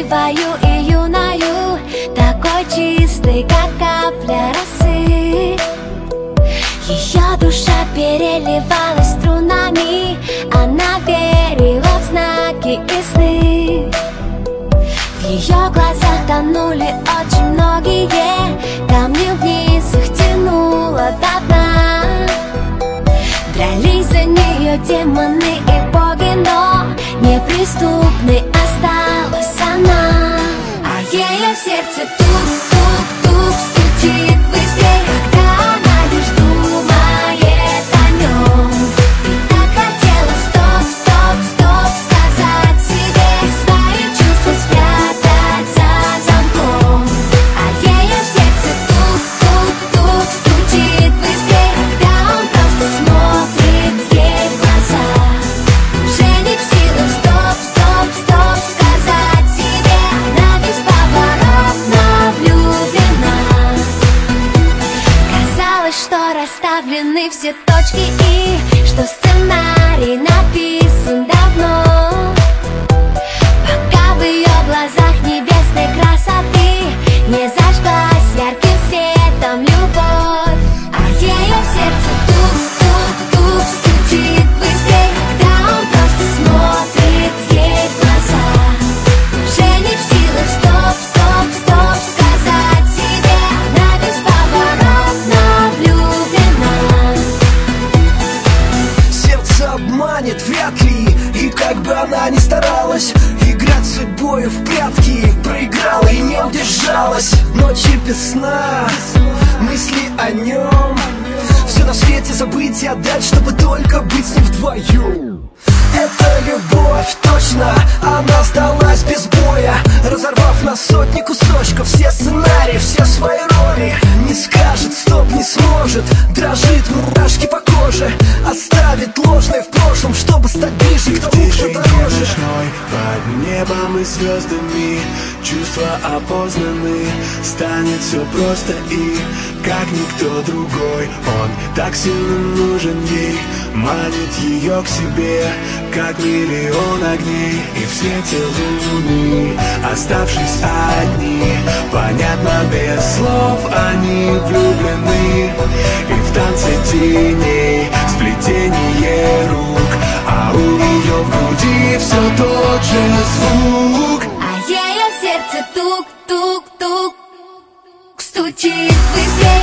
красивою и юною, такой чистой, как капля росы. Ее душа переливалась струнами, она верила в знаки и сны. В ее глазах тонули очень многие камни, вниз их тянуло до дна. Дрались за нее демоны и боги, но неприступной осталась она. А ее сердце тук-тук-тук стучит быстрее, когда она лишь думает о нем. И так хотела стоп-стоп-стоп сказать себе, свои чувства спрятать за замком. А ее сердце тук-тук-тук стучит быстрее, когда он просто смотрит ей в глаза. Уже не в силах стоп-стоп-стоп сказать себе, она бесповоротно влюблена. Казалось, что расставлены все точки и что сценарий написан давно, пока в ее глазах небесной красоты не зажглась ярким светом любовь. А ее сердце тук-тук-тук стучит быстрее, когда он просто смотрит ей в глаза. Уже не в силах стоп-стоп-стоп сказать себе, она бесповоротно влюблена. Сердце обманет вряд ли, и как бы она ни старалась играть с судьбою в прятки, проиграла и не удержалась. Ночи без сна, мысли о нем, все на свете забыть и отдать, чтобы только быть с ним вдвоем. Это любовь, точно, она сдалась без боя, разорвав на сотни кусочков все сценарии, все свои роли. Не скажет стоп, не сможет, дрожит мурашки по коже, оставит ложное в прошлом, чтобы стать ближе к тому, кто дороже. Ночной, под небом и звездами чувства опознаны, станет все просто и как никто другой. Он так сильно нужен ей, манит ее к себе, как миллион огней. И в свете луны, оставшись одни, понятно без слов, они влюблены. И в танце теней, сплетение рук, а у нее в груди все тот же звук. А ее сердце тук-тук-тук стучит быстрее.